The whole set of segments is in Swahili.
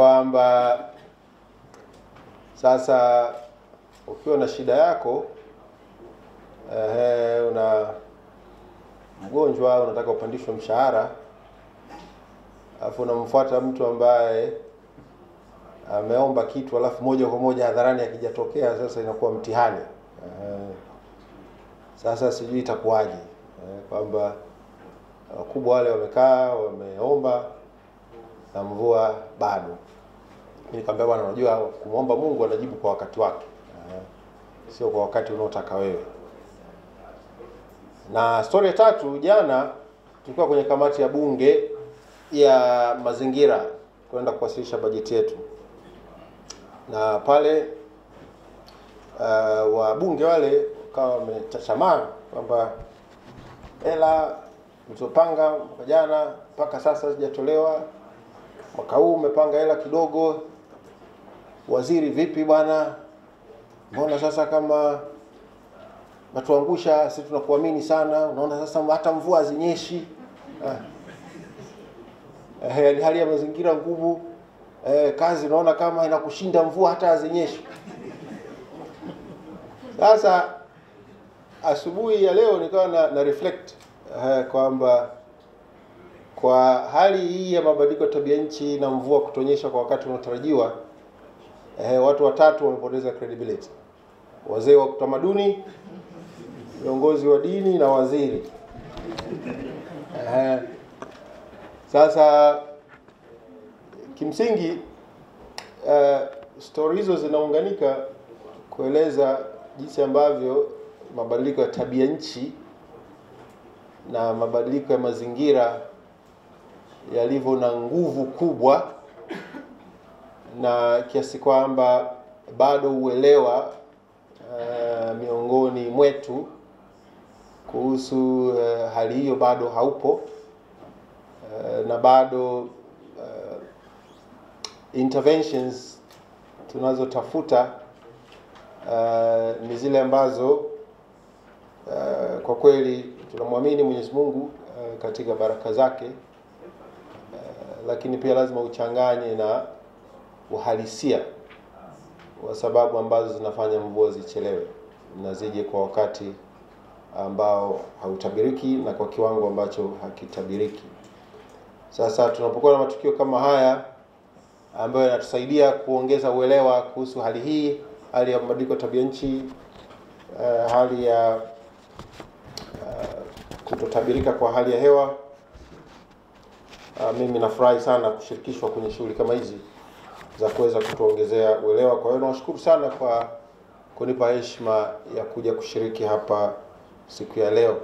kwamba sasa ukiwa na shida yako, una mgonjwa, unataka upandishwe mshahara, alafu unamfuata mtu ambaye ameomba kitu, alafu moja kwa moja hadharani akijatokea, sasa inakuwa mtihani. Sasa sijui itakuwaje, kwamba wakubwa wale wamekaa wameomba na mvua bado. Mimi nikamwambia bwana, unajua kumwomba Mungu anajibu kwa wakati wake, sio kwa wakati unaotaka wewe. Na story ya tatu, jana tulikuwa kwenye kamati ya bunge ya mazingira kwenda kuwasilisha bajeti yetu, na pale wabunge wale wakawa wamechachamaa kwamba hela mlizopanga mwaka jana mpaka sasa zijatolewa, mwaka huu umepanga hela kidogo. Waziri vipi bwana, mbona sasa kama natuangusha, sisi tunakuamini sana, unaona sasa hata mvua hazinyeshi. Hali ya mazingira ngumu, kazi unaona kama inakushinda, mvua hata hazinyeshi. Sasa asubuhi ya leo nikawa na reflect kwamba kwa hali hii ya mabadiliko ya tabia nchi na mvua kutonyesha kwa wakati unaotarajiwa, watu watatu wamepoteza credibility: wazee wa utamaduni, viongozi wa dini na waziri. Sasa kimsingi story hizo zinaunganika kueleza jinsi ambavyo mabadiliko ya tabia nchi na mabadiliko ya mazingira yalivyo na nguvu kubwa, na kiasi kwamba bado uelewa miongoni mwetu kuhusu hali hiyo bado haupo, na bado interventions tunazotafuta ni zile ambazo kwa kweli tunamwamini Mwenyezi Mungu katika baraka zake, lakini pia lazima uchanganye na uhalisia wa sababu ambazo zinafanya mvua zichelewe na zije kwa wakati ambao hautabiriki na kwa kiwango ambacho hakitabiriki. Sasa tunapokuwa na matukio kama haya ambayo yanatusaidia kuongeza uelewa kuhusu hali hii, hali ya mabadiliko ya tabia nchi, hali ya kutotabirika kwa hali ya hewa, mimi nafurahi sana kushirikishwa kwenye shughuli kama hizi za kuweza kutuongezea uelewa. Kwa hiyo nawashukuru sana kwa kunipa heshima ya kuja kushiriki hapa siku ya leo,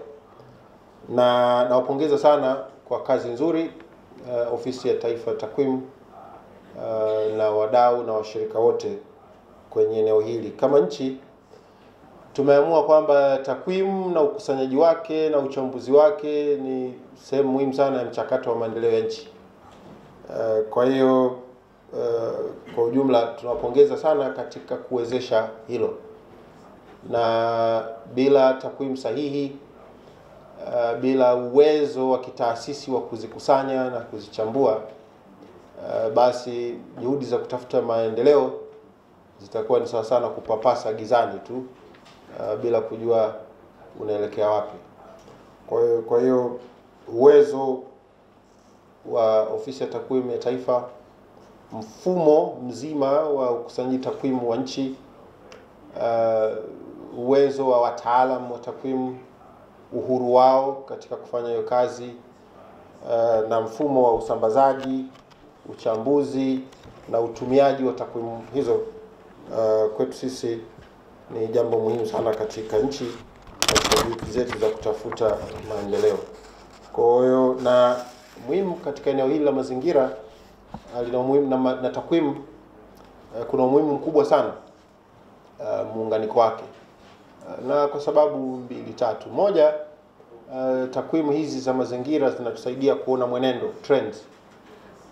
na nawapongeza sana kwa kazi nzuri Ofisi ya Taifa ya Takwimu na wadau na washirika wote kwenye eneo hili. Kama nchi tumeamua kwamba takwimu na ukusanyaji wake na uchambuzi wake ni sehemu muhimu sana ya mchakato wa maendeleo ya nchi. Kwa hiyo kwa ujumla tunawapongeza sana katika kuwezesha hilo, na bila takwimu sahihi, bila uwezo wa kitaasisi wa kuzikusanya na kuzichambua, basi juhudi za kutafuta maendeleo zitakuwa ni sawa sana kupapasa gizani tu bila kujua unaelekea wapi. Kwa hiyo uwezo wa Ofisi ya Takwimu ya Taifa, mfumo mzima wa ukusanyaji takwimu wa nchi, uwezo wa wataalamu wa takwimu, uhuru wao katika kufanya hiyo kazi, na mfumo wa usambazaji, uchambuzi na utumiaji wa takwimu hizo, kwetu sisi ni jambo muhimu sana katika nchi, katika juhudi zetu za kutafuta maendeleo. Kwa hiyo na muhimu katika eneo hili la mazingira lina umuhimu na takwimu, kuna umuhimu mkubwa sana muunganiko wake, na kwa sababu mbili tatu. Moja, takwimu hizi za mazingira zinatusaidia kuona mwenendo, trends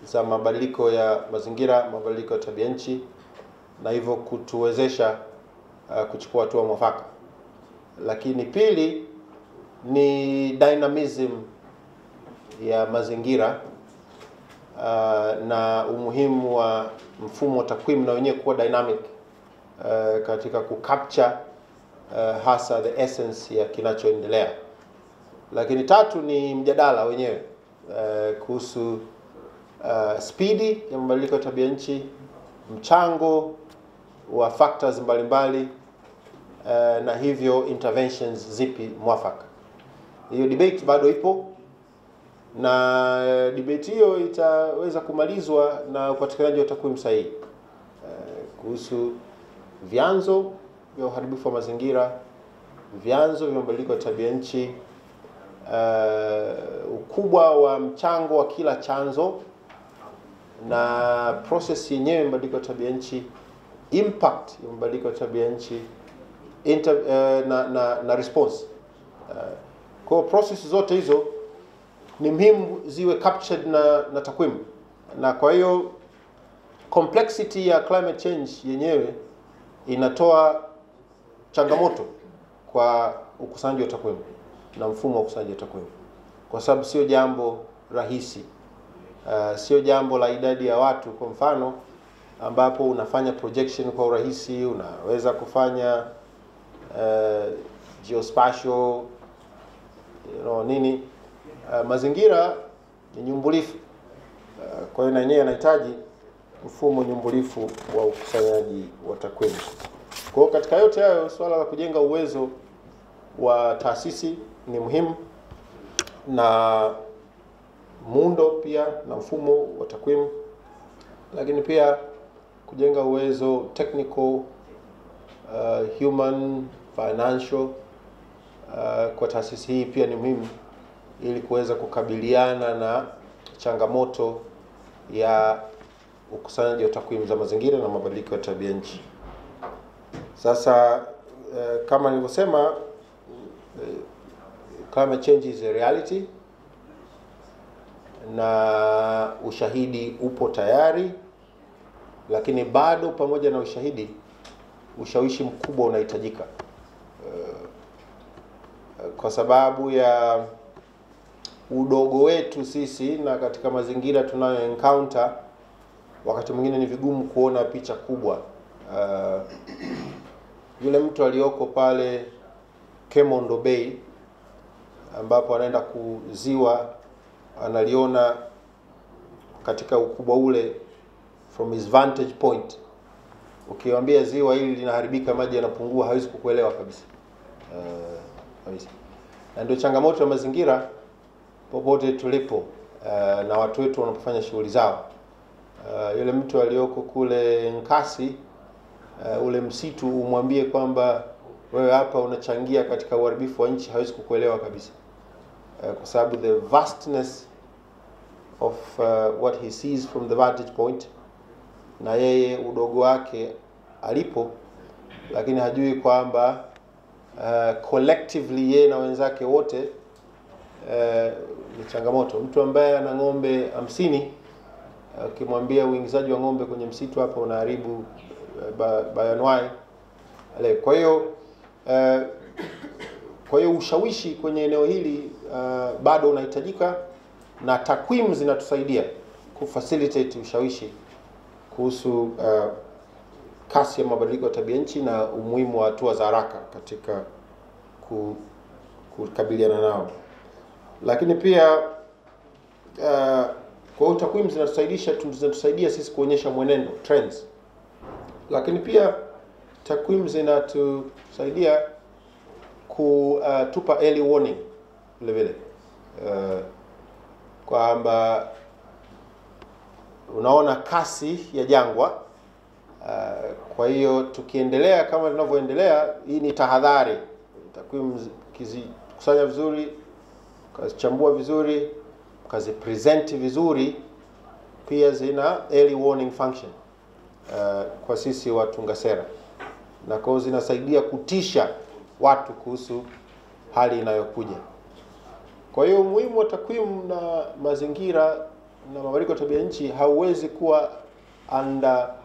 za mabadiliko ya mazingira, mabadiliko ya tabia nchi, na hivyo kutuwezesha kuchukua hatua mwafaka. Lakini pili ni dynamism ya mazingira na umuhimu wa mfumo wa takwimu na wenyewe kuwa dynamic katika kucapture hasa the essence ya kinachoendelea. Lakini tatu ni mjadala wenyewe kuhusu spidi ya mabadiliko ya tabia nchi, mchango wa factors mbalimbali na hivyo interventions zipi mwafaka. Hiyo debate bado ipo, na debate hiyo itaweza kumalizwa na upatikanaji wa takwimu sahihi kuhusu vyanzo vya uharibifu wa mazingira, vyanzo vya mabadiliko ya tabia nchi, ukubwa wa mchango wa kila chanzo na process yenyewe mabadiliko ya tabia nchi, impact ya mabadiliko ya tabia nchi, na response. Kwa process zote hizo ni muhimu ziwe captured na takwimu, na kwa hiyo complexity ya climate change yenyewe inatoa changamoto kwa ukusanyaji wa takwimu na mfumo wa ukusanyaji wa takwimu, kwa sababu sio jambo rahisi. Sio jambo la idadi ya watu kwa mfano ambapo unafanya projection kwa urahisi. Unaweza kufanya geospatial nini. Mazingira ni nyumbulifu, kwa hiyo na yenyewe yanahitaji mfumo nyumbulifu wa ukusanyaji wa takwimu. Kwa hiyo katika yote hayo, swala la kujenga uwezo wa taasisi ni muhimu, na muundo pia na mfumo wa takwimu, lakini pia kujenga uwezo technical, human, financial kwa taasisi hii pia ni muhimu, ili kuweza kukabiliana na changamoto ya ukusanyaji wa takwimu za mazingira na mabadiliko ya tabia nchi. Sasa kama nilivyosema, climate change is a reality, na ushahidi upo tayari, lakini bado pamoja na ushahidi, ushawishi mkubwa unahitajika kwa sababu ya udogo wetu sisi, na katika mazingira tunayo encounter wakati mwingine ni vigumu kuona picha kubwa. Yule mtu aliyoko pale Kemondo Bay ambapo anaenda kuziwa, analiona katika ukubwa ule from his vantage point. Ukiwaambia ziwa hili linaharibika, maji yanapungua, hawezi kukuelewa kabisa. Na ndio changamoto ya mazingira popote tulipo, na watu wetu wanapofanya shughuli zao. Yule mtu aliyoko kule Nkasi, ule msitu, umwambie kwamba wewe hapa unachangia katika uharibifu wa nchi, hawezi kukuelewa kabisa, kwa sababu the vastness of what he sees from the vantage point, na yeye udogo wake alipo, lakini hajui kwamba collectively yeye na wenzake wote ni changamoto. Mtu ambaye ana ng'ombe 50, ukimwambia uingizaji wa ng'ombe kwenye msitu hapa unaharibu bayanwai. Kwa hiyo ushawishi kwenye eneo hili bado unahitajika, na takwimu zinatusaidia kufacilitate ushawishi kuhusu kasi ya mabadiliko ya tabia nchi na umuhimu wa hatua za haraka katika kukabiliana nao. Lakini pia kwa hiyo takwimu zinatusaidia sisi kuonyesha mwenendo, trends. Lakini pia takwimu zinatusaidia kutupa early warning vile vile, kwamba unaona kasi ya jangwa. Kwa hiyo tukiendelea kama tunavyoendelea, hii ni tahadhari. Takwimu kizikusanya vizuri, kazichambua vizuri, kazipresent vizuri, pia zina early warning function kwa sisi watunga sera, na kwa zinasaidia kutisha watu kuhusu hali inayokuja. Kwa hiyo umuhimu wa takwimu na mazingira na mabadiliko ya tabia nchi hauwezi kuwa understated.